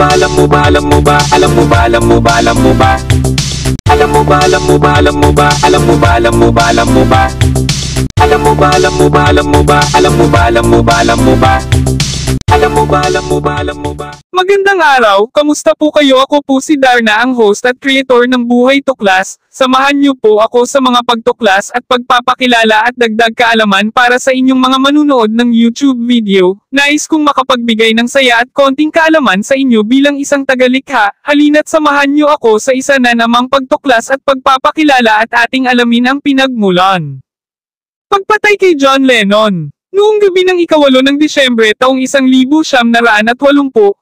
alam mo ba, alam mo ba, alam mo ba, alam mo ba, alam mo ba? Alam mo ba, alam mo ba, alam mo ba, alam mo ba, alam mo ba, alam mo ba? Alam mo ba, alam mo ba, alam mo ba, alam mo ba, alam mo ba, alam mo ba? Alam mo ba, alam mo ba, alam mo ba? Magandang araw, kamusta po kayo? Ako po si Darna, ang host at creator ng Buhay Tuklas. Samahan niyo po ako sa mga pagtuklas at pagpapakilala at dagdag kaalaman para sa inyong mga manunood ng YouTube video. Nais kong makapagbigay ng saya at konting kaalaman sa inyo bilang isang tagalikha. Halina't samahan niyo ako sa isa na namang pagtuklas at pagpapakilala at ating alamin ang pinagmulan. Pagpatay kay John Lennon. Noong gabi ng ika-8 ng Disyembre taong 1980,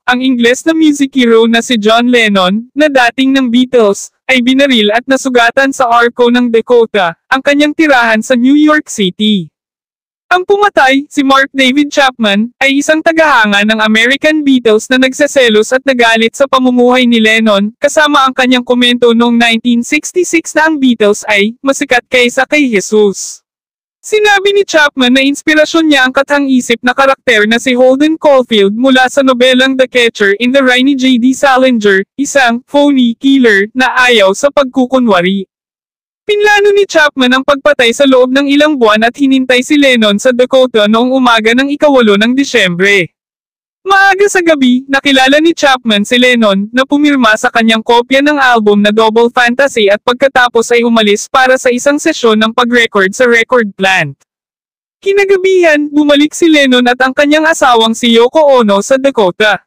ang Ingles na music hero na si John Lennon, na dating ng Beatles, ay binaril at nasugatan sa Arco ng Dakota, ang kanyang tirahan sa New York City. Ang pumatay, si Mark David Chapman, ay isang tagahanga ng American Beatles na nagseselos at nagalit sa pamumuhay ni Lennon, kasama ang kanyang komento noong 1966 na ang Beatles ay masikat kaysa kay Jesus. Sinabi ni Chapman na inspirasyon niya ang kathang-isip na karakter na si Holden Caulfield mula sa nobelang The Catcher in the Rye ni J.D. Salinger, isang phony killer na ayaw sa pagkukunwari. Pinlano ni Chapman ang pagpatay sa loob ng ilang buwan at hinintay si Lennon sa Dakota noong umaga ng ika-8 ng Disyembre. Maaga sa gabi, nakilala ni Chapman si Lennon na pumirma sa kanyang kopya ng album na Double Fantasy at pagkatapos ay umalis para sa isang sesyon ng pag-record sa record plant. Kinagabihan, bumalik si Lennon at ang kanyang asawang si Yoko Ono sa Dakota.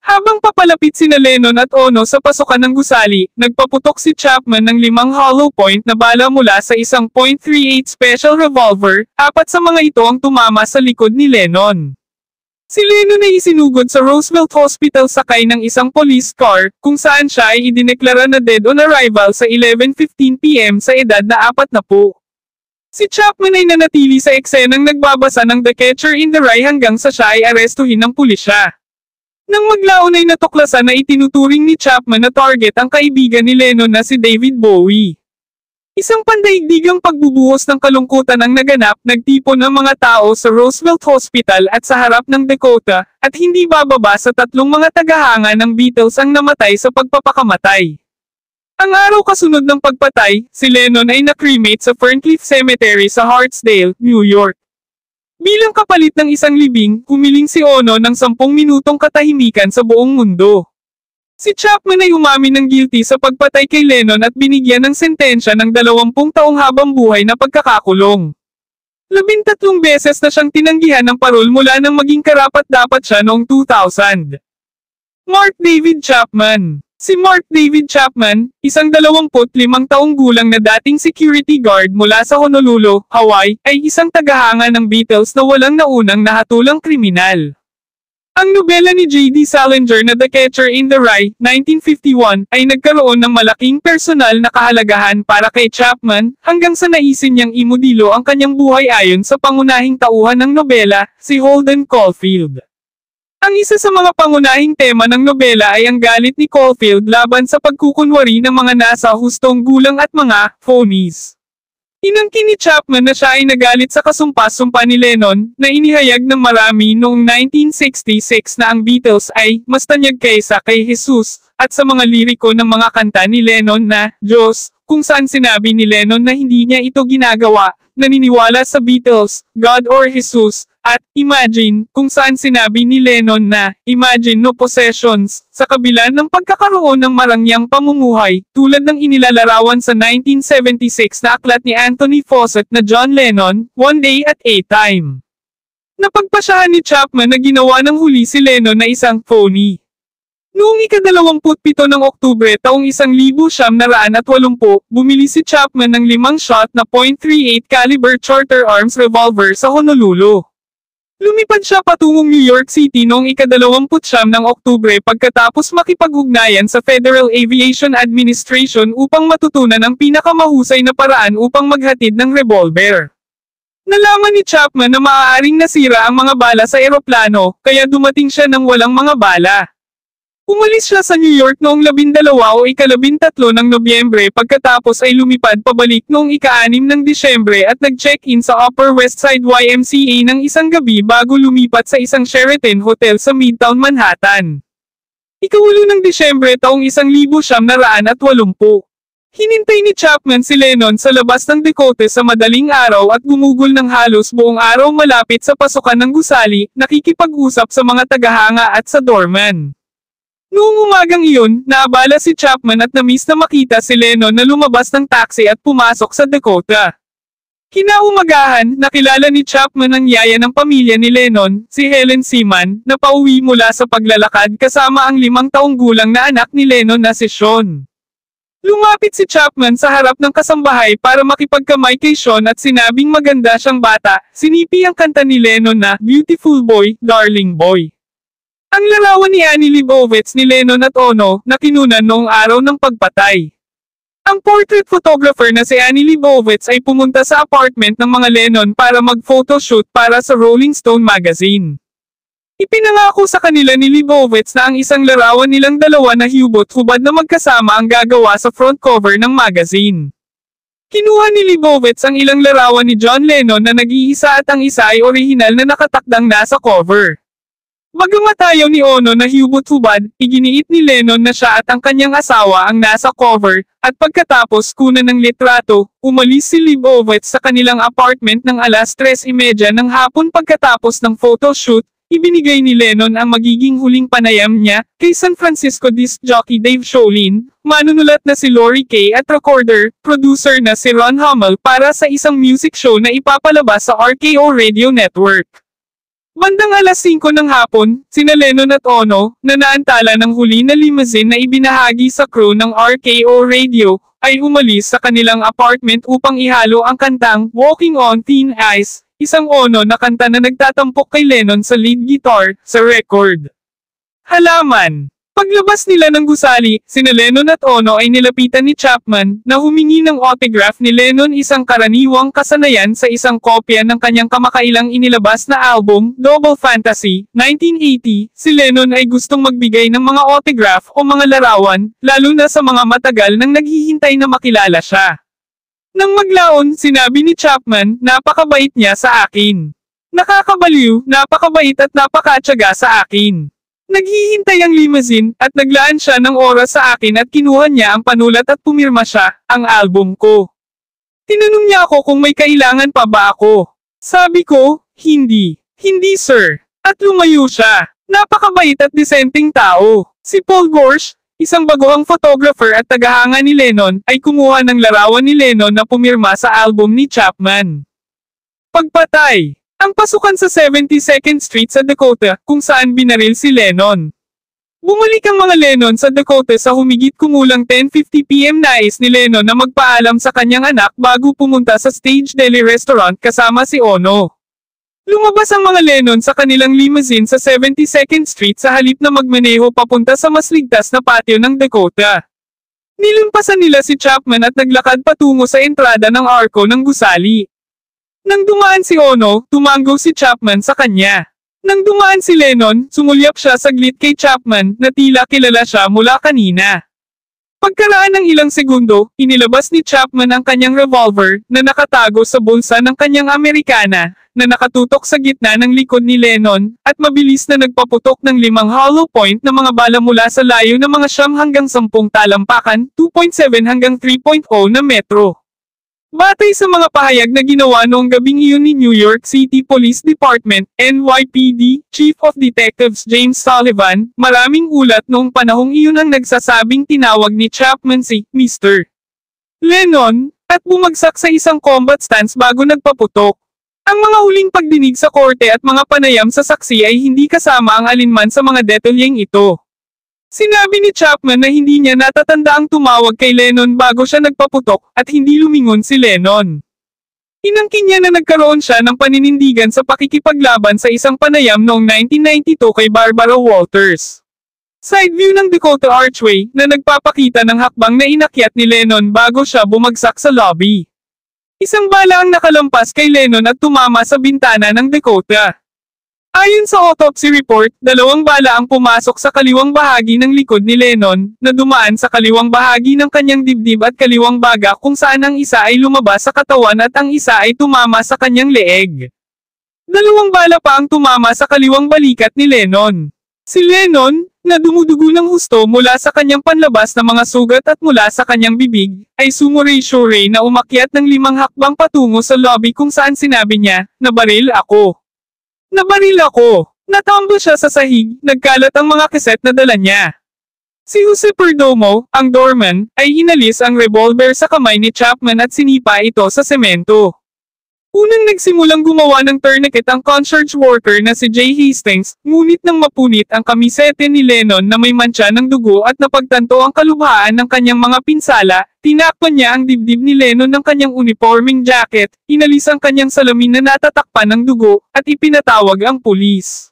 Habang papalapit sina Lennon at Ono sa pasukan ng gusali, nagpaputok si Chapman ng 5 hollow point na bala mula sa isang .38 special revolver, 4 sa mga ito ang tumama sa likod ni Lennon. Si Lennon ay isinugod sa Roosevelt Hospital sakay ng isang police car, kung saan siya ay idineklara na dead on arrival sa 11:15 PM sa edad na 40. Si Chapman ay nanatili sa eksenang nagbabasa ng The Catcher in the Rye hanggang sa siya ay arestuhin ng pulisya. Nang maglaon ay natuklasan na itinuturing ni Chapman na target ang kaibigan ni Lennon na si David Bowie. Isang pandaigdigang pagbubuhos ng kalungkutan ang naganap, nagtipon ang mga tao sa Roosevelt Hospital at sa harap ng Dakota, at hindi bababa sa 3 mga tagahanga ng Beatles ang namatay sa pagpapakamatay. Ang araw kasunod ng pagpatay, si Lennon ay na-cremate sa Ferncliff Cemetery sa Hartsdale, New York. Bilang kapalit ng isang libing, humiling si Ono ng 10 minutong katahimikan sa buong mundo. Si Chapman ay umamin ng guilty sa pagpatay kay Lennon at binigyan ng sentensya ng 20 taong habang buhay na pagkakakulong. 13 beses na siyang tinanggihan ng parol mula nang maging karapat-dapat siya noong 2000. Mark David Chapman. Si Mark David Chapman, isang 25 taong gulang na dating security guard mula sa Honolulu, Hawaii, ay isang tagahanga ng Beatles na walang naunang nahatulang kriminal. Ang nobela ni J.D. Salinger na The Catcher in the Rye, 1951, ay nagkaroon ng malaking personal na kahalagahan para kay Chapman, hanggang sa naisin niyang imodelo ang kanyang buhay ayon sa pangunahing tauhan ng nobela, si Holden Caulfield. Ang isa sa mga pangunahing tema ng nobela ay ang galit ni Caulfield laban sa pagkukunwari ng mga nasa hustong gulang at mga phonies. Inangkin ni Chapman na siya ay nagalit sa kasumpa-sumpa ni Lennon, na inihayag ng marami noong 1966 na ang Beatles ay mas tanyag kaysa kay Jesus, at sa mga liriko ng mga kanta ni Lennon na Diyos, kung saan sinabi ni Lennon na hindi niya ito ginagawa, naniniwala sa Beatles, God or Jesus, at Imagine, kung saan sinabi ni Lennon na Imagine no possessions, sa kabila ng pagkakaroon ng marangyang pamumuhay, tulad ng inilalarawan sa 1976 na aklat ni Anthony Fawcett na John Lennon, One Day at a Time. Napagpasyahan ni Chapman na ginawa ng huli si Lennon na isang phony. Noong ika-27 ng Oktubre taong 1980, bumili si Chapman ng 5 shot na .38 caliber Charter Arms revolver sa Honolulu. Lumipad siya patungong New York City noong ika-29 ng Oktubre pagkatapos makipag-ugnayan sa Federal Aviation Administration upang matutunan ang pinakamahusay na paraan upang maghatid ng revolver. Nalaman ni Chapman na maaaring nasira ang mga bala sa eroplano, kaya dumating siya ng walang mga bala. Umalis siya sa New York noong 12 o ika-13 ng Nobyembre pagkatapos ay lumipad pabalik noong ika-6 ng Disyembre at nag-check-in sa Upper West Side YMCA ng isang gabi bago lumipat sa isang Sheraton Hotel sa Midtown Manhattan. Ika-8 ng Disyembre taong 1980. Hinintay ni Chapman si Lennon sa labas ng Decote sa madaling araw at gumugol ng halos buong araw malapit sa pasukan ng gusali, nakikipag-usap sa mga tagahanga at sa doorman. Noong umagang iyon, naabala si Chapman at namiss na makita si Lennon na lumabas ng taxi at pumasok sa Dakota. Kinaumagahan, nakilala ni Chapman ang yaya ng pamilya ni Lennon, si Helen Seaman, na pauwi mula sa paglalakad kasama ang 5 taong gulang na anak ni Lennon na si Sean. Lumapit si Chapman sa harap ng kasambahay para makipagkamay kay Sean at sinabing maganda siyang bata, sinipi ang kanta ni Lennon na Beautiful Boy, Darling Boy. Ang larawan ni Annie Leibovitz ni Lennon at Ono na kinunan noong araw ng pagpatay. Ang portrait photographer na si Annie Leibovitz ay pumunta sa apartment ng mga Lennon para mag-photoshoot para sa Rolling Stone magazine. Ipinangako sa kanila ni Leibovitz na ang isang larawan nilang dalawa na hubad na magkasama ang gagawa sa front cover ng magazine. Kinuha ni Leibovitz ang ilang larawan ni John Lennon na nag-iisa at ang isa ay orihinal na nakatakdang nasa cover. Bagamat ayaw ni Ono na hubad, iginiit ni Lennon na siya at ang kanyang asawa ang nasa cover, at pagkatapos kunan ng litrato, umalis si Leibovitz sa kanilang apartment ng alas 3:30 ng hapon pagkatapos ng photoshoot. Ibinigay ni Lennon ang magiging huling panayam niya kay San Francisco disc jockey Dave Sholin, manunulat na si Lori Kay at recorder, producer na si Ron Hummel para sa isang music show na ipapalabas sa RKO Radio Network. Bandang alas 5 ng hapon, sina Lennon at Ono, na naantala ng huli na limousine na ibinahagi sa crew ng RKO Radio, ay umalis sa kanilang apartment upang ihalo ang kantang Walking on Thin Ice, isang Ono na kanta na nagtatampok kay Lennon sa lead guitar, sa record. Halaman. Paglabas nila ng gusali, sina Lennon at Ono ay nilapitan ni Chapman, na humingi ng autograph ni Lennon isang karaniwang kasanayan sa isang kopya ng kanyang kamakailang inilabas na album, Double Fantasy, 1980. Si Lennon ay gustong magbigay ng mga autograph o mga larawan, lalo na sa mga matagal nang naghihintay na makilala siya. Nang maglaon, sinabi ni Chapman, napakabait niya sa akin. Nakakabaliw, napakabait at napakatyaga sa akin. Naghihintay ang limousine, at naglaan siya ng oras sa akin at kinuha niya ang panulat at pumirma siya, ang album ko. Tinanong niya ako kung may kailangan pa ba ako. Sabi ko, hindi. Hindi sir. At lumayo siya. Napakabait at disenteng tao. Si Paul Gorsh, isang baguhang photographer at tagahanga ni Lennon, ay kumuha ng larawan ni Lennon na pumirma sa album ni Chapman. Pagpatay. Ang pasukan sa 72nd Street sa Dakota, kung saan binaril si Lennon. Bumalik ang mga Lennon sa Dakota sa humigit kumulang 10:50 PM. Nais ni Lennon na magpaalam sa kanyang anak bago pumunta sa Stage Deli Restaurant kasama si Ono. Lumabas ang mga Lennon sa kanilang limousine sa 72nd Street sa halip na magmaneho papunta sa mas ligtas na patio ng Dakota. Nilumpasan nila si Chapman at naglakad patungo sa entrada ng arko ng gusali. Nang dumaan si Ono, tumanggo si Chapman sa kanya. Nang dumaan si Lennon, sumulyap siya saglit kay Chapman na tila kilala siya mula kanina. Pagkaraan ng ilang segundo, inilabas ni Chapman ang kanyang revolver na nakatago sa bulsa ng kanyang Amerikana, na nakatutok sa gitna ng likod ni Lennon, at mabilis na nagpaputok ng 5 hollow point na mga bala mula sa layo ng mga 9 hanggang 10 talampakan, 2.7 hanggang 3.0 na metro. Batay sa mga pahayag na ginawa noong gabing iyon ni New York City Police Department, NYPD, Chief of Detectives James Sullivan, maraming ulat noong panahong iyon ang nagsasabing tinawag ni Chapman si Mr. Lennon, at bumagsak sa isang combat stance bago nagpaputok. Ang mga huling pagdinig sa korte at mga panayam sa saksi ay hindi kasama ang alinman sa mga detalyeng ito. Sinabi ni Chapman na hindi niya natatandaang tumawag kay Lennon bago siya nagpaputok, at hindi lumingon si Lennon. Inangkin niya na nagkaroon siya ng paninindigan sa pakikipaglaban sa isang panayam noong 1992 kay Barbara Walters. Side view ng Dakota Archway, na nagpapakita ng hakbang na inakyat ni Lennon bago siya bumagsak sa lobby. Isang bala ang nakalampas kay Lennon at tumama sa bintana ng Dakota. Ayon sa autopsy report, 2 bala ang pumasok sa kaliwang bahagi ng likod ni Lennon, na dumaan sa kaliwang bahagi ng kanyang dibdib at kaliwang baga kung saan ang isa ay lumabas sa katawan at ang isa ay tumama sa kanyang leeg. 2 bala pa ang tumama sa kaliwang balikat ni Lennon. Si Lennon, na dumudugo ng husto mula sa kanyang panlabas na mga sugat at mula sa kanyang bibig, ay sumuray-suray na umakyat ng 5 hakbang patungo sa lobby kung saan sinabi niya, "Nabaril ako. Nabaril ako." Natambo siya sa sahig, nagkalat ang mga kaset na dala niya. Si Jose Perdomo, ang doorman, ay inalis ang revolver sa kamay ni Chapman at sinipa ito sa semento. Unang nagsimulang gumawa ng tourniquet ang concierge worker na si Jay Hastings, ngunit nang mapunit ang kamisete ni Lennon na may mantsa ng dugo at napagtanto ang kalubhaan ng kanyang mga pinsala, tinakpan niya ang dibdib ni Lennon ng kanyang uniforming jacket, inalis ang kanyang salamin na natatakpan ng dugo, at ipinatawag ang pulis.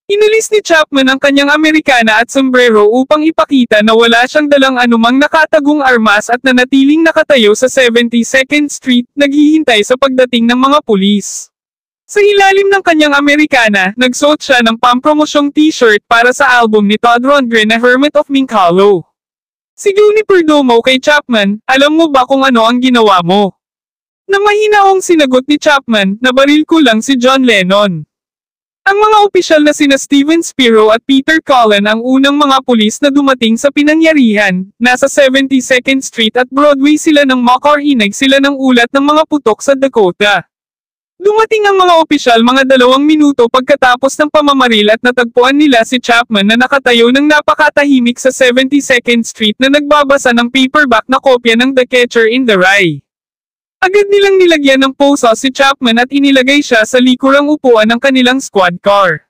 Inalis ni Chapman ang kanyang Amerikana at sombrero upang ipakita na wala siyang dalang anumang nakatagong armas at nanatiling nakatayo sa 72nd Street, naghihintay sa pagdating ng mga pulis. Sa ilalim ng kanyang Amerikana, nagsuot siya ng pampromosyong t-shirt para sa album ni Todd Rundgren na Hermit of Mink Hollow. Sigaw ni Perdomo kay Chapman, "Alam mo ba kung ano ang ginawa mo?" Na mahinaong sinagot ni Chapman, "Nabaril ko lang si John Lennon." Ang mga opisyal na sina Steven Spiro at Peter Cullen ang unang mga pulis na dumating sa pinangyarihan. Nasa 72nd Street at Broadway sila nang makarinig sila ng ulat ng mga putok sa Dakota. Dumating ang mga opisyal mga 2 minuto pagkatapos ng pamamaril at natagpuan nila si Chapman na nakatayo ng napakatahimik sa 72nd Street na nagbabasa ng paperback na kopya ng The Catcher in the Rye. Agad nilang nilagyan ng posa si Chapman at inilagay siya sa likurang upuan ng kanilang squad car.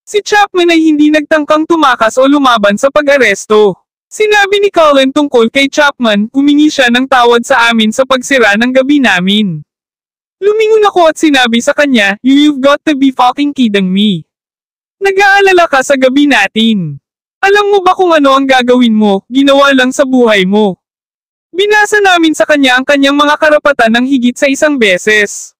Si Chapman ay hindi nagtangkang tumakas o lumaban sa pag-aresto. Sinabi ni Cullen tungkol kay Chapman, "Humingi siya ng tawad sa amin sa pagsira ng gabi namin. Lumingon ako at sinabi sa kanya, you've got to be fucking kidding me. Nag-aalala ka sa gabi natin. Alam mo ba kung ano ang gagawin mo, ginawa lang sa buhay mo." Binasa namin sa kanya ang kanyang mga karapatan ng higit sa 1 beses.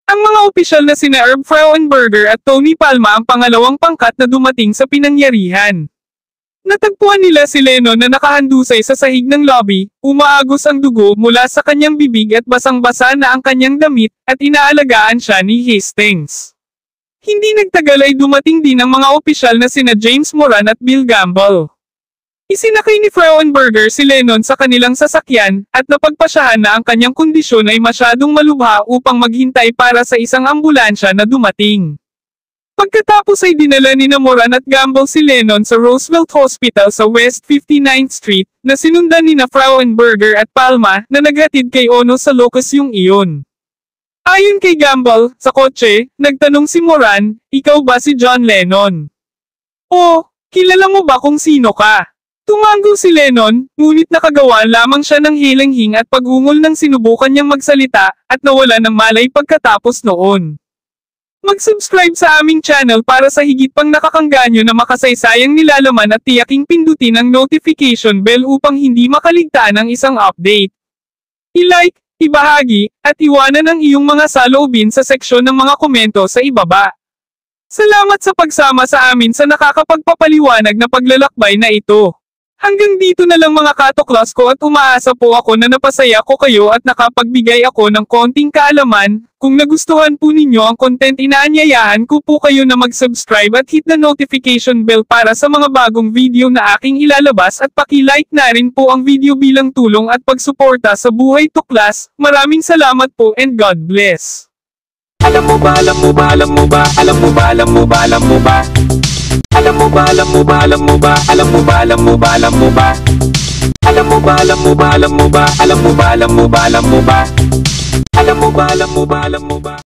Ang mga opisyal na sina Herb Frauenberger at Tony Palma ang pangalawang pangkat na dumating sa pinangyarihan. Natagpuan nila si Lennon na nakahandusay sa sahig ng lobby, umaagos ang dugo mula sa kanyang bibig at basang-basa na ang kanyang damit, at inaalagaan siya ni Hastings. Hindi nagtagal ay dumating din ang mga opisyal na sina James Moran at Bill Gamble. Isinakay ni Frauenberger si Lennon sa kanilang sasakyan, at napagpasyahan na ang kanyang kondisyon ay masyadong malubha upang maghintay para sa isang ambulansya na dumating. Pagkatapos ay dinala ni Moran at Gamble si Lennon sa Roosevelt Hospital sa West 59th Street, na sinundan ni Frauenberger at Palma, na naghatid kay Ono sa Locus yung iyon. Ayon kay Gamble, sa kotse, nagtanong si Moran, "Ikaw ba si John Lennon?" "O, kilala mo ba kung sino ka?" Tumango si Lennon, ngunit nakagawa lamang siya ng hilanghing at pag-ungol nang sinubukan niyang magsalita, at nawala ng malay pagkatapos noon. Mag-subscribe sa aming channel para sa higit pang nakakangganyo na makasaysayang nilalaman at tiyaking pindutin ang notification bell upang hindi makaligtaan ang isang update. I-like, ibahagi, at iwanan ang iyong mga saloobin sa seksyon ng mga komento sa ibaba. Salamat sa pagsama sa amin sa nakakapagpapaliwanag na paglalakbay na ito. Hanggang dito na lang mga katoklas ko, at umaasa po ako na napasaya ko kayo at nakapagbigay ako ng konting kaalaman. Kung nagustuhan po ninyo ang content, inaanyayahan ko po kayo na mag-subscribe at hit the notification bell para sa mga bagong video na aking ilalabas, at paki-like na rin po ang video bilang tulong at pagsuporta sa Buhay Tuklas. Maraming salamat po and God bless. Alam mo ba, alam mo ba, alam mo ba, alam mo ba, alam mo ba, alam mo ba? Alam mo ba, alam mo ba, alam mo ba, alam mo ba, alam mo ba, alam mo ba? Alam mo ba, alam mo ba, alam mo ba, alam mo ba, alam mo ba, alam mo ba? Alam mo ba, alam mo ba, alam mo ba?